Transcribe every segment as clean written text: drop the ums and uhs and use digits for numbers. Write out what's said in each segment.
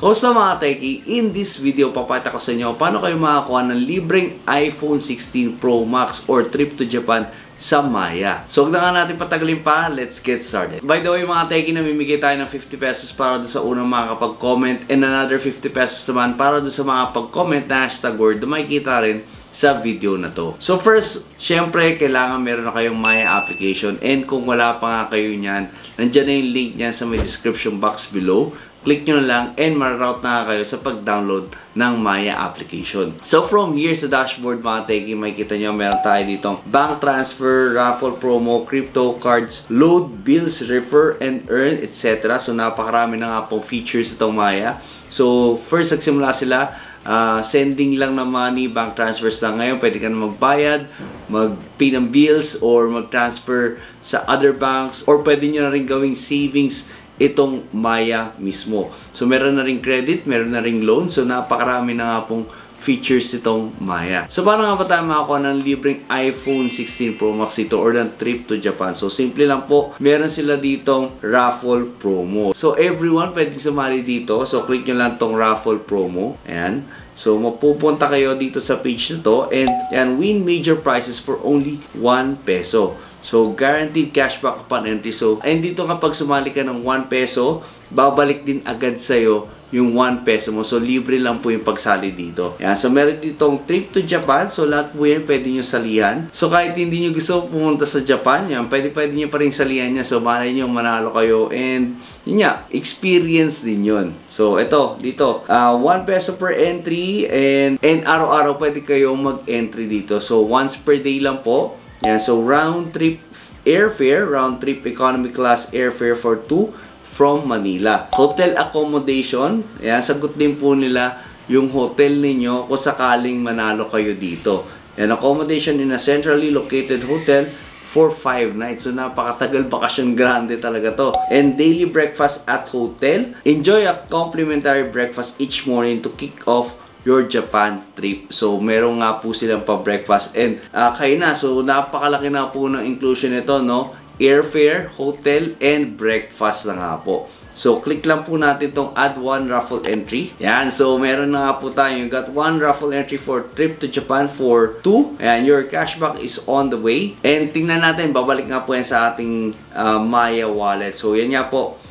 Kamusta mga Techie? In this video, papakita ko sa inyo paano kayo makakuha ng libreng iPhone 16 Pro Max or trip to Japan sa Maya. So, huwag na nga natin patagalin pa. Let's get started. By the way, mga Techie, namimigay tayo ng 50 pesos para doon sa unang makakapag-comment and another 50 pesos naman para doon sa mga pag-comment na hashtag word na makikita rin sa video na to. So first, syempre, kailangan meron na kayong Maya application, and kung wala pa nga kayo niyan, nandiyan na yung link niyan sa may description box below. Click nyo na lang and ma-route na kayo sa pag-download ng Maya application. So from here sa dashboard mga Techie, makikita nyo meron tayo ditong bank transfer, raffle promo, crypto cards, load, bills, refer and earn, etc. So napakarami na nga pong features itong Maya. So first, nagsimula sila sending lang ng money, bank transfers lang. Ngayon pwede ka na magbayad, mag-pay ng bills, or mag-transfer sa other banks, or pwede nyo na rin gawing savings itong Maya mismo. So meron na rin credit, meron na rin loan. So napakarami na nga pong features itong Maya. So paano nga ba tayo makakuha ng libreng iPhone 16 Pro Max ito or ng trip to Japan? So simple lang po, meron sila ditong raffle promo. So everyone pwede sumali dito. So click nyo lang tong raffle promo. Ayan. So mapupunta kayo dito sa page na to, and yan, win major prizes for only 1 peso. So, guaranteed cashback upon entry. So, and dito kapag sumali ka ng 1 peso, babalik din agad sa'yo yung 1 peso mo. So, libre lang po yung pagsali dito. Yan. So, meron ditong trip to Japan. So, lahat po yan pwede nyo salihan. So, kahit hindi nyo gusto pumunta sa Japan, yan, pwede nyo pa rin salihan yan. So, malay nyo manalo kayo. And, yun nga, experience din yun. So, ito, dito, 1 peso per entry. And araw-araw pwede kayong mag-entry dito. So, once per day lang po. Yan, so round trip airfare, round trip economy class airfare for 2 from Manila. Hotel accommodation, yan, sagot din po nila yung hotel ninyo kung sakaling manalo kayo dito. Yan, accommodation in a centrally located hotel for 5 nights. So napakatagal, bakasyon grande talaga to. And daily breakfast at hotel. Enjoy a complimentary breakfast each morning to kick off your Japan trip. So, meron nga po silang pa-breakfast. And, kayo na. So, napakalaki na po ng inclusion nito, no? Airfare, hotel, and breakfast na nga po. So, click lang po natin itong add 1 raffle entry. Yan. So, meron na nga po tayo. You got 1 raffle entry for trip to Japan for 2. And your cashback is on the way. And, tingnan natin. Babalik nga po yan sa ating Maya wallet. So, yan nga po.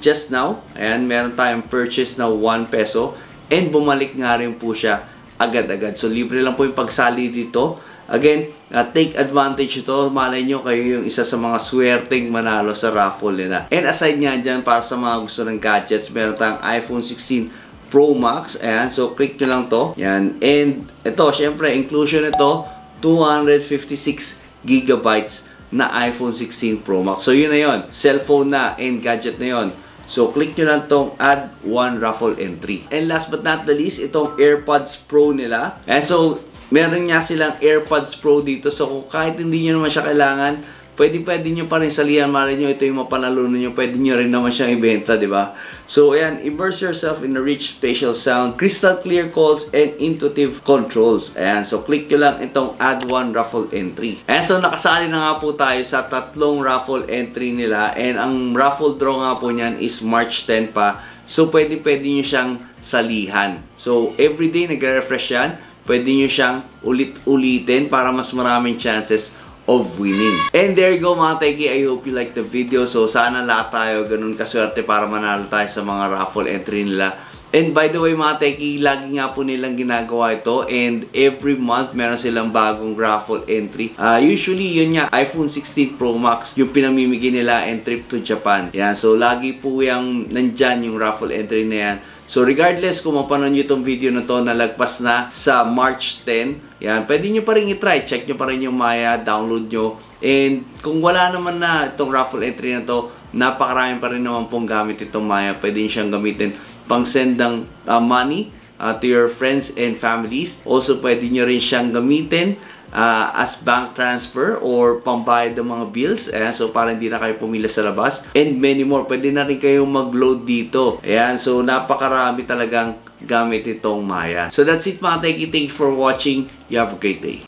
Just now, ayan, meron tayong purchase na 1 peso. And bumalik nga rin po siya agad-agad. So, libre lang po yung pagsali dito. Again, take advantage ito. Malay nyo kayo yung isa sa mga swerteng manalo sa raffle nila. And aside nga dyan, para sa mga gusto ng gadgets, meron tayong iPhone 16 Pro Max. Ayan, so click nyo lang to. Yan. And ito, syempre, inclusion ito, 256 gigabytes na iPhone 16 Pro Max. So, yun na yun. Cellphone na and gadget na yun. So, click nyo lang itong add 1 raffle entry. And last but not the least, itong AirPods Pro nila. And so, meron nga silang AirPods Pro dito. So, kung kahit hindi nyo naman siya kailangan, pwede nyo pa rin salihan. Malay nyo, ito yung mapanalo nyo. Pwede nyo rin naman siyang ibenta, di ba? So, ayan, immerse yourself in a rich spatial sound, crystal clear calls, and intuitive controls. Ayan, so click nyo lang itong add 1 raffle entry. Ayan, so nakasali na nga po tayo sa 3 raffle entry nila. And ang raffle draw nga po niyan is March 10 pa. So, pwede nyo siyang salihan. So, everyday nagre-refresh yan. Pwede nyo siyang ulit-ulitin para mas maraming chances of winning. And there you go mga Techie. I hope you like the video. So sana lahat tayo ganun kaswerte para manalo tayo sa mga raffle entry nila. And by the way mga Techie, lagi nga po nilang ginagawa ito, and every month meron silang bagong raffle entry. Usually yun nga, iPhone 16 Pro Max yung pinamimigay nila and trip to Japan. Yan, so lagi po yung nandyan yung raffle entry na yan. So regardless kung mapanood nyo itong video na to, nalagpas na sa March 10, yan, pwede nyo pa rin i-try. Check nyo pa rin yung Maya, download nyo. And kung wala naman na itong raffle entry na to, napakarami pa rin naman pong gamit itong Maya. Pwede nyo siyang gamitin pang send ng money to your friends and families. Also, pwede nyo rin siyang gamitin as bank transfer or pambayad ng mga bills. Ayan, so para hindi na kayo pumila sa labas. And many more. Pwede na rin kayong mag-load dito. Ayan, so napakarami talagang gamit itong Maya. So that's it mga Techie. Thank you for watching. You have a great day.